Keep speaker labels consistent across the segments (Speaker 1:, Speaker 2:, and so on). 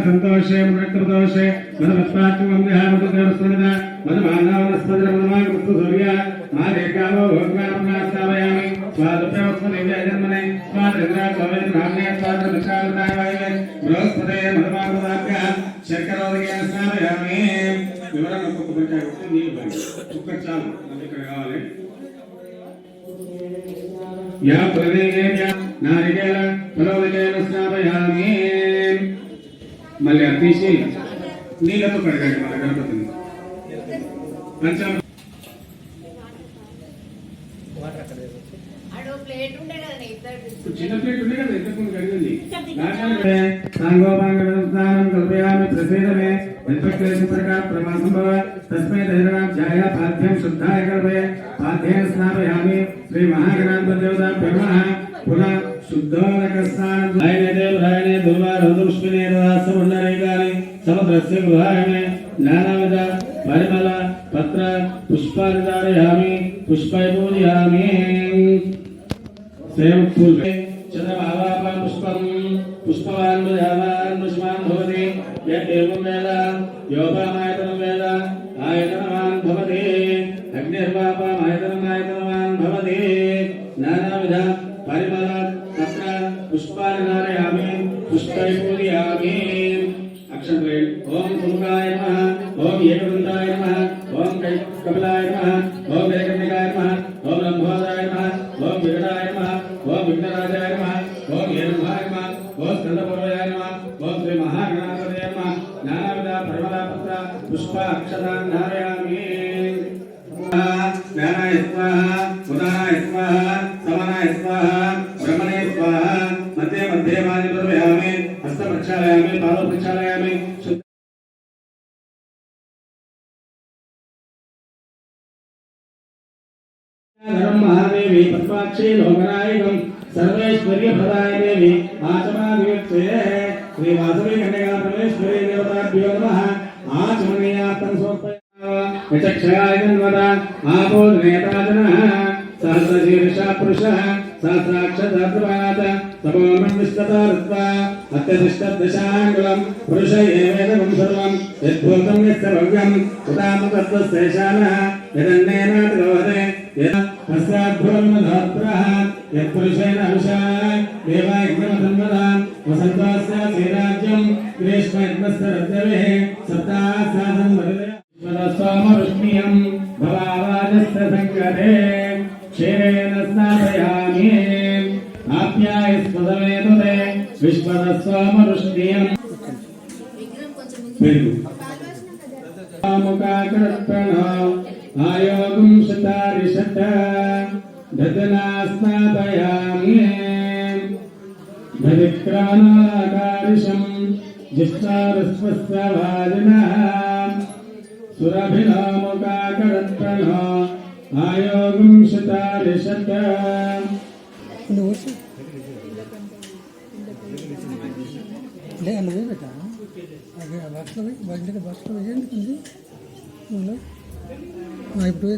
Speaker 1: संतोषे मृतोषे मदमस्तात्मंगः मदगरस्वनदा मदमानवनस्पदर मदमागमस्तु सूर्य मादेकावो भगवानप्रास्तावयामि स्वादुप्यवस्मने जन्मने स्वादन्द्राचवे नाम्ने स्वादमित्रावतावये बृहस्पते मदमागमाभ्यः शर्करोदकेन स्नापयामि विवरण ఒక్కొక్క బట్ట నీళ్ళు పోయి చుక్క చాలు మనకి ఇక్కడ కావాలి యా ప్రదేయ నారికేల ఫలోదకేన స్నాపయామి మళ్ళీ తీసి నీళ్ళతో కడగండి మన గణపతిని పంచామ చిన్న ప్లేట్ ఉండే కదా ఇంతకు ముందు కడిగింది సాంగోపాంగం కల్పయామి ప్రసేదమే तस्मै दैराध्याय पाठ्यं शुद्धाय कल्पये पाठ्येन स्नापयामि श्री महागणाधिपतिदेवताभ्यो नमः पुनः शुद्धोदकस्नानं रायणे दुर्वारोदुष्मिने रासपुण्डरीकानि समुद्रस्य गृहायणे नानाविध परिमल पत्र पुष्पाणि धारयामि पुष्पै पूजयामि सेवफूल चंद्रभावापा पुष्पं पुष्पवान् बुधावान् पुष्पान् भवति एवं वेद योपामायतनं वेद आयतनवान् भवति अग्निर्वापामायतनमायतनवान् भवति नानाविध परिमल पत्र पुष्पाणि धारयामि पुष्पै पूजयामि अक्षरे ओम तुंगाय नमः ओम एकदन्ताय नमः ओम कपिलाय नमः ओम एकनिकाय नमः ओम लंबोदराय नमः ओम विकटाय नमः ओम विघ्नराजाय नमः ओम येनुभाय नमः ओम स्कंदपूर्वयाय नमः ओम श्री महागणाधिपतये नमः नानाविध परिमलपत्र पुष्प अक्षतान् धारयामि ज्ञानाय स्वाहा उदानाय स्वाहा समानाय स्वाहा ब्रह्मणे स्वाहा मध्ये मध्ये मानि प्रयामि हस्त प्रक्षालयामि पादौ प्रक्षालयामि महादेवी पद्माक्षी लोकनायकं सर्वेश्वर्य प्रदाय देवी आचमनादिव्यक्ते श्री वासवी कन्या परमेश्वरी देवताभ्यो नमः आचमनीयार्थं समर्पयामि विचक्षणाय जन्मदा आपो नेताजनः सहस्रशीर्षा पुरुषः सहस्राक्षसहस्रपाद तपोमं विस्ततारत्वा अत्यतिष्ठदशाङ्गुलं पुरुष एवेदं सर्वं यद्भूतं यस्य भव्यं उदामतत्वस्तेषानः यदन्नेनातिरोहते हस्ताद्भुरन्मधात्रः यत्पुरुषेण हविषा देवायज्ञमधन्वदा वसन्तस्य श्रीराज्यं ग्रीष्मयज्ञस्य रद्यवेः सप्ताहसाधनं वदते स्वरस्वामरुष्मियं भवावाजस्य सङ्कटे क्षीरेण स्नापयामि आप्यायस्पदमेतुते विश्वरस्वामरुष्मियं मुखाकर्पणो आयोगं शतारिषट् ददना स्नापयामि धरित्राणाकारिशं जिष्टारस्वस्य वाजिनः सुरभिनो मुखाकर्पणो आयोगं शतारिषट् ले अनुवे बेटा आगे बस में बजने के बस में जेंट कुंजी बोलो माय ब्रो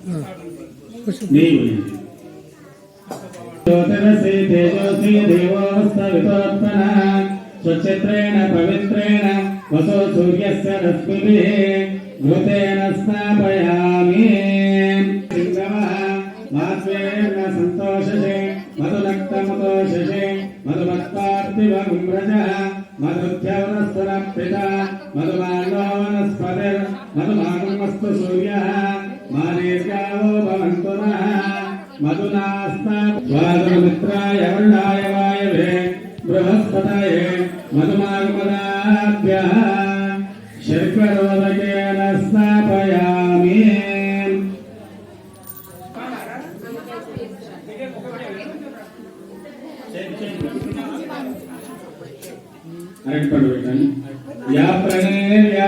Speaker 1: हां कुछ नहीं ज्योतिरसे तेजोसी देवोस्तवितोत्पन्ना स्वच्छत्रेण पवित्रेण वसो सूर्यस्य रश्मिभिः भूतेन स्नापयामि सिंहवः मात्वेन सन्तोषसे मधुनक्तमुतोषसे मधुमत्पार्थिवगुम्रजः मधुध्यवनस्तनप्रिता मधुमानोवनस्पतिर् मधुमागमस्तु सूर्यः मानेर्गावो भवन्तु नः मधुना स्वादमित्राय वर्णाय वायवे बृहस्पतये मधुमागमदाभ्यः शर्करोदकेन स्नापयामि अरट पड़ बेटा या प्रणेर्या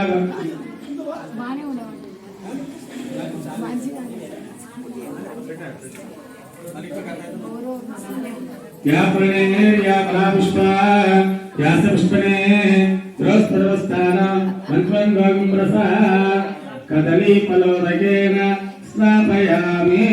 Speaker 1: या प्रणेर्या फलापुष्पा या पुष्पणे रोस्पर्वस्थान मन्त्वं गोगुम्रसा कदली फलोदकेन स्नापयामि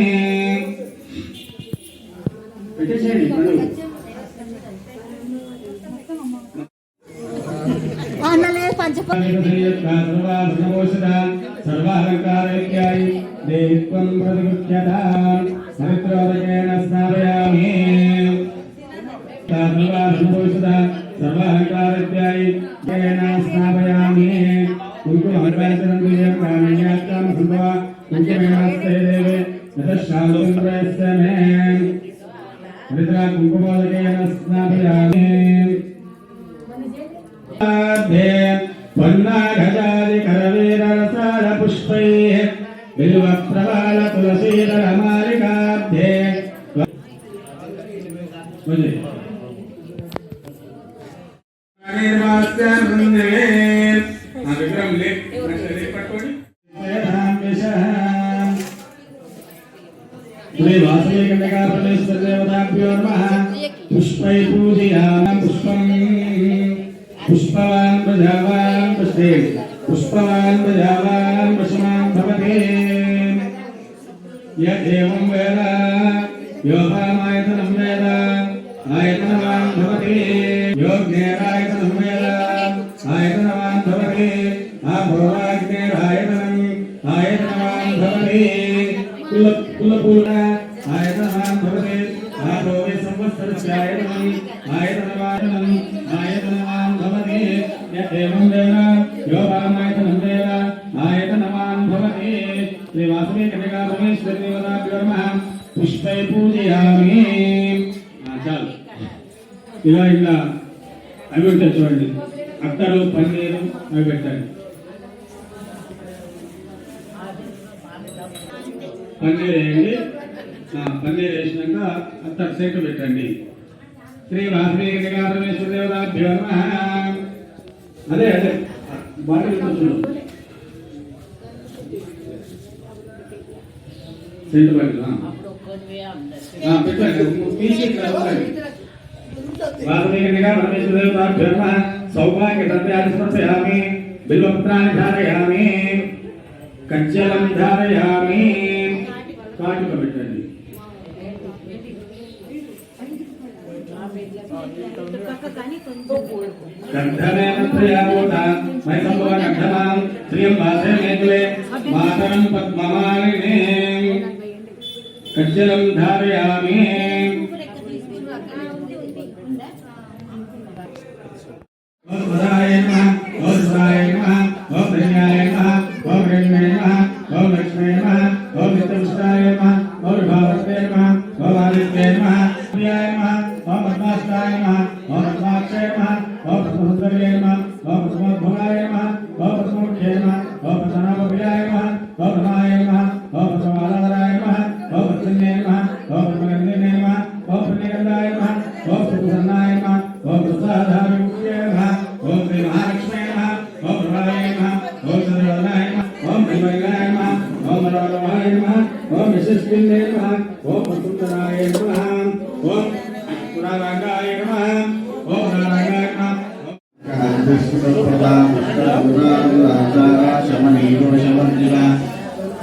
Speaker 1: सर्वालंकारैक्याय देवित्वं प्रतिगृह्यताम् हरिद्रोदकेन स्नापयामि सर्वालंकारैक्याय देवेन स्नापयामि कुङ्कुमहर्वाचनं तुल्यं कामण्यात्तां सुभा कुङ्कुमेनास्ते देवे यतश्शालों प्रयस्यमे हरिद्रा कुङ्कुमोदकेन स्नापयामि पन्नाघजादिकरवीररसाल पुष्पैः बिल्वप्रवाल तुलसीदलमालिकाब्धे पुष्पै पूजयामि पुष्पवान् प्रजावान् पुष्पे पुष्पवान् प्रजावान् पशुमान् भवते य एवं वेद योगामायतनं वेद आयतनवान् भवते योग्नेरायतनं वेद आयतनवान् भवते आभोगाग्नेरायतनम् आयतनवान् भवते कुलपूर्ण आयतनवान् भवते आभोगे संवत्सरस्यायतनम् आयतनवान् आयतनवान् भवते य एवं वेद योगामायतनं वेद आयतनवान् भवते श्रीवासवे कन्यका परमेश्वरी देवताभ्यो नमः पुष्पै पूजयामि చాలు ఇలా అవి ఉంటాయి చూడండి అత్తరు పన్నీరు అవి పెట్టండి పన్నీర్ వేయండి పన్నీర్ వేసినాక అత్తరు సెట్ పెట్టండి శ్రీ వాసవి కన్యకా పరమేశ్వర దేవతాభ్యో నమః అదే అదే బాటిల్ చూడు సెంటు బాటిల్ పెట్టండి वासवी कन्यका परमेश्वर देवताभ्यो नमः सौभाग्यद्रव्याणि समर्पयामि बिल्वपत्राणि धारयामि कज्जलं धारयामि काटिका పెట్టండి गन्धमेन प्रयामोता मैसंभव गन्धमां श्रियं वासे मेखले मातरं पद्ममालिने कज्जलं धारयामि ओम वराय नमः ओम शिवाय नमः ओम धन्याय नमः ओम हिरण्ये नमः ओम लक्ष्मी नमः ओम नित्यपुष्टाय नमः ओम भावते नमः ओम आदित्ये नमः प्रियाय नमः ओम पद्माष्टाय नमः ओम पद्माक्षय नमः ओम पद्मसुंदर्ये नमः ओम पद्मोद्भवाय नमः ओम पद्ममुख्ये नमः ओम पद्मनाभप्रियाय नमः ओम पद्माय नमः ओम पद्ममालाधराय नमः ओम पद्मन्ये नमः ओम पद्मगन्धिने नमः ओम पद्मगन्धाय नमः ओम पद्मसन्नाय नमः ओम प्रसादाभिमुख्ये नमः ओम श्री महालक्ष्मी नमः ओम प्रभाय नमः ओम चंद्रवदनाय नमः ओम भीमगाय नमः ओम मनोरमाय नमः ओम यशस्विने नमः ओम वसुंधराय नमः ओम पुराणाय नमः ओम नारायणाय नमः शमनीरोषवर्जिता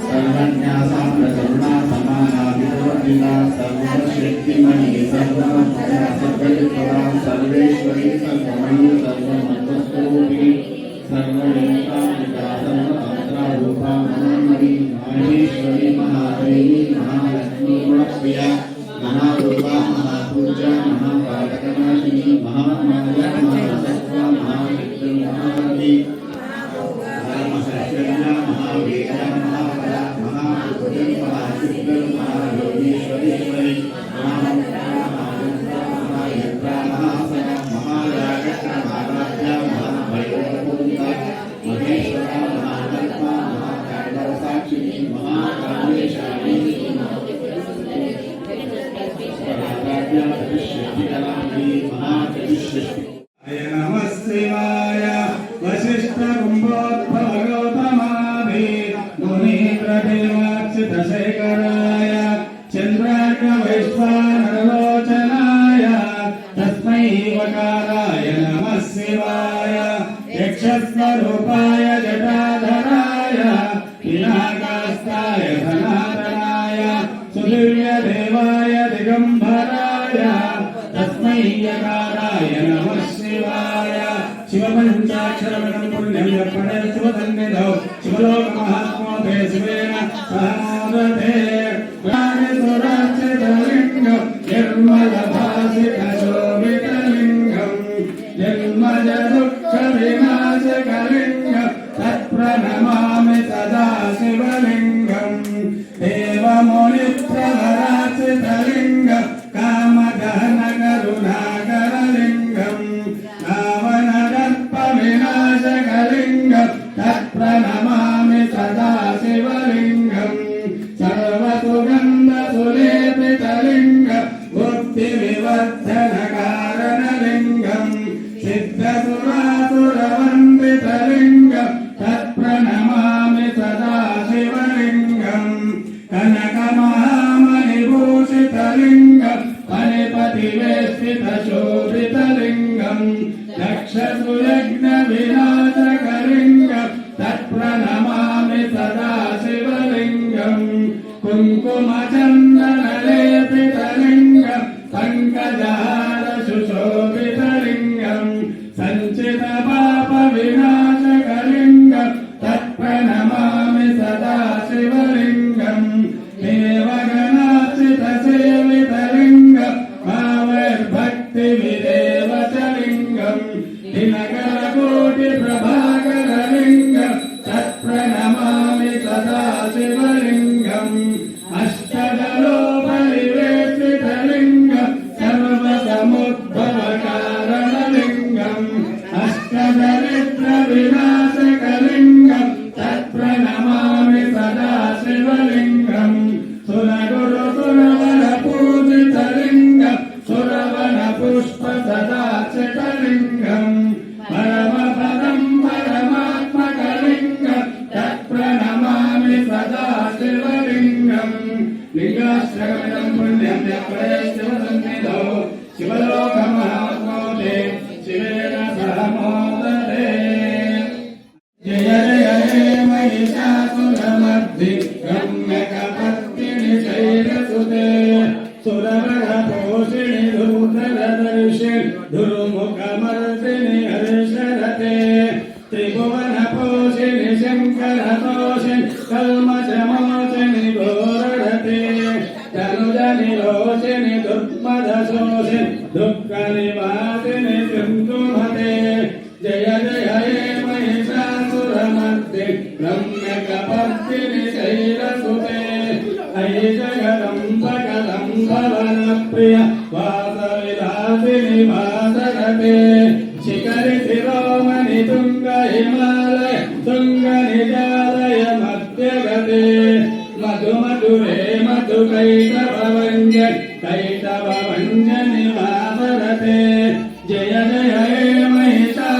Speaker 1: सर्वन्यासा प्रसन्ना समाना विवर्जिता सर्वशक्तिमयी सर्वकलितरा सर्वेश्वरी सर्वमयी सर्वमन्त्रस्वरूपिणी सर्वलोकात्मिका सर्वतन्त्रा रूपा मनोन्मयी माहेश्वरी महादेवी महालक्ष्मी गुणप्रिया महारूपा महापूजा महापातकनाशिनी महामाया महासत्त्वा महाशक्ति महावती महाशक्तिर्या महावीर्या महाबला महाबुद्धि महासिद्ध महायोगीश्वरीश्वरी महायंत्रा महासना महायागत्र महाराध्या महाभैरवपूजिता महेश्वरा महाकल्पा महाकालसाक्षिणी महाकालेशानी महाचतुष्षष्टि नमः शिवाय कुम्भोद्भवगौतमादि मुनीन्द्रदेवार्चितशेखराय चन्द्रार्कवैश्वानरलोचनाय तस्मै वकाराय नमः शिवाय यक्षस्वरूपाय जटाधराय पिनाकास्ताय सनातनाय सुदिव्यदेवाय दिगम्बराय तस्मै यकाराय नमः शिवाय शिवपञ्चाक्षरमिदं पुण्यं यत्पठे शिवसन्निधौ शिवलोकमहात्मोऽते शिवेन सह मोदते ज्ञानसुरार्चितलिङ्गं निर्मलभासितशोभितलिङ्गं जन्मजदुःखविनाशकलिङ्गं तत्प्रणमामि सदा शिवलिङ्गं देवमुनिप्रवरार्चितलिङ्गं कामदहनकरुणाकरलिङ्गं रावणदर्पविनाशकलिङ्गं तत्प्रणमामि सदा शिवलिङ्गं सर्वसुगन्धसुलेपितलिङ्गं बुद्धिविवर्धनकारणलिङ्गं सिद्धसुरासुरवन्दितलिङ्गं तत्प्रणमामि सदा शिवलिङ्गं कनकमहामणिभूषितलिङ्गं फणिपतिवेष्टितशोभितलिङ्गं दक्षसुयज्ञविनाशकलिङ्गं तत्प्रणमामि सदा शिवलिङ्गं कुङ्कुमचन्दनलेपितलिङ्गं पङ्कजहारसुशोभितलिङ्गं सञ्चितपापविनाशकलिङ्गं तत्प्रणमामि सदा शिवलिङ्गं देवगणार्चितसेवितलिङ्गं भावैर्भक्तिविदेवचलिङ्गं दिनकरकोटिप्रभाकरलिङ्गं तत्प्रणमामि सदा शिवलिङ्गम् अष्टदलोपरिवेष्टितलिङ्गं सर्वसमुद्भवकारणलिङ्गम् अष्टदरिद्रविनाशकलिङ्गं तत्प्रणमामि सदा शिवलिङ्गं सुरगुरुसुरवरपूजितलिङ्गं सुरवनपुष्पसदाचितलिङ्गं परमपदं परमात्मकलिङ्गं तत्प्रणमामि सदा शिवलिङ्गं लिङ्गाश्रयमिदं पुण्यं यत्पठे शिवसन्निधौ शिवलोकमहात्मोऽते शिवेन सह मोदते जय जय हे महिषासुरमर्दिनि रम्यकपर्दिनि शैलसुते सुरवरपोषिणि रुद्रदर्शिनि दुर्मुखमर्दिनि हर्षरते त्रिभुवनपोषिणि शङ्करतोषिणि कल्मषमोषिणि घोररते तनुजनिरोषिणि दुर्मदशोषिणि दुःखनिवासिनि सिन्धुमते जय जय हे महिषासुरमर्दिनि रम्यकपर्दिनि शैलसुते अयि जगदम्बकदम्बवनप्रिय वासविलासिनि वासरते शिखरि शिरोमणि तुङ्ग हिमालय तुङ्गनिजालय मध्यगते मधुमधुरे मधुकैटभवञ्जनि कैटभवञ्जनि वासरते जय जय हे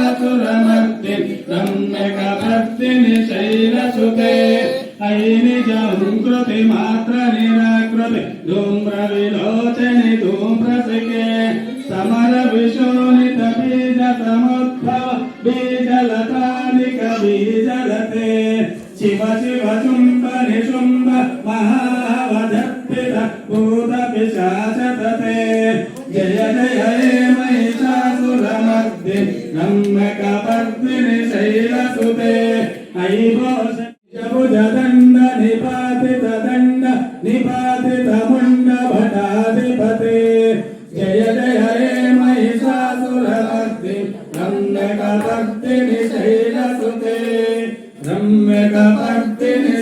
Speaker 1: महिषासुरमर्दिनि रम्यकपर्दिनि शैलसुते अयि निजहङ्कृति मात्र निराकृति धूम्रविलोचनि धूम्रसिके समरविशोणित बीजसमुद्भव बीजलतानिक बीजलते शिव शिव शुम्भ निशुम्भ महावधत्पित भूतपिशाचतते जय जय हे महिषासुरमर्दिनि रम्यकपर्दिनि शैलसुते अयि घोष भुजदण्ड निपातित दण्ड निपातित मुण्ड भटाधिपते जय जय हे महिषासुरमर्दिनि रम्यकपर्दिनि शैलसुते रम्यकपर्दिनि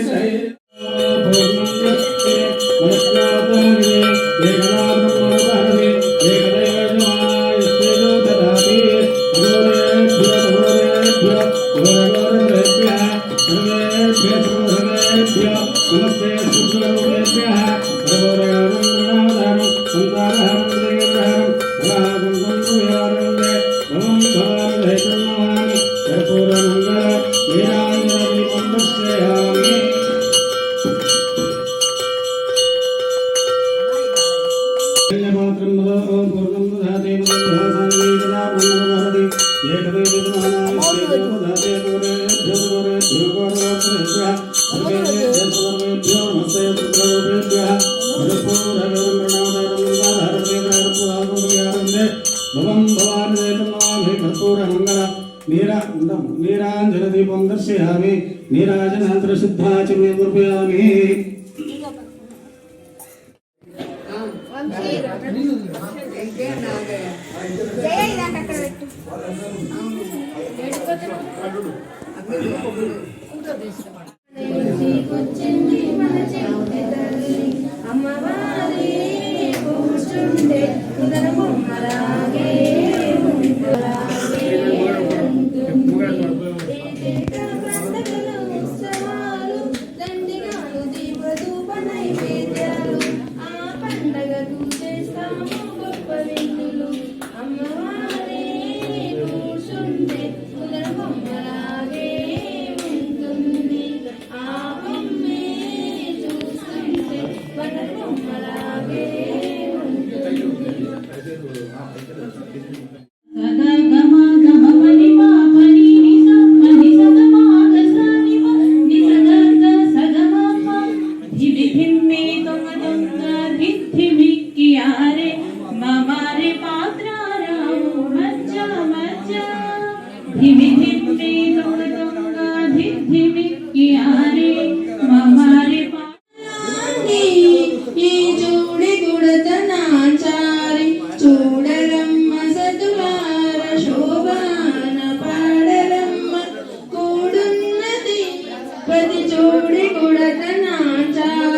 Speaker 1: नमस्ते सुखलोकेभ्यः सर्वोदयानन्दनामदानं संसारहं देवहं महागं संविहारं नमो भवामि कर्पूरमङ्गल నీరాజనదీపం దర్శయామి నీరాజనాంతరశుద్ధాచమేర్పయామి
Speaker 2: అమ్మవారి కూర్చుండే ఉదర బొమ్మలాగే ఉత్సవాలు దండిగాలు దీపధూప నైవేద్యాలు ఆ పండగకు చేస్తాము గొప్ప విందులు అమ్మవారి కూర్చుండే ఉదర బొమ్మలాగే ఉంటుంది ఆ బొమ్మే చూస్తుంటే వదర బొమ్మలాగే ఉంటుంది ఈ జోడి గుడతనాచారి చూడరమ్మ సతులార శోభాన పాడరమ్మ కూడున్నది ప్రతి జోడి గుడతనాచారి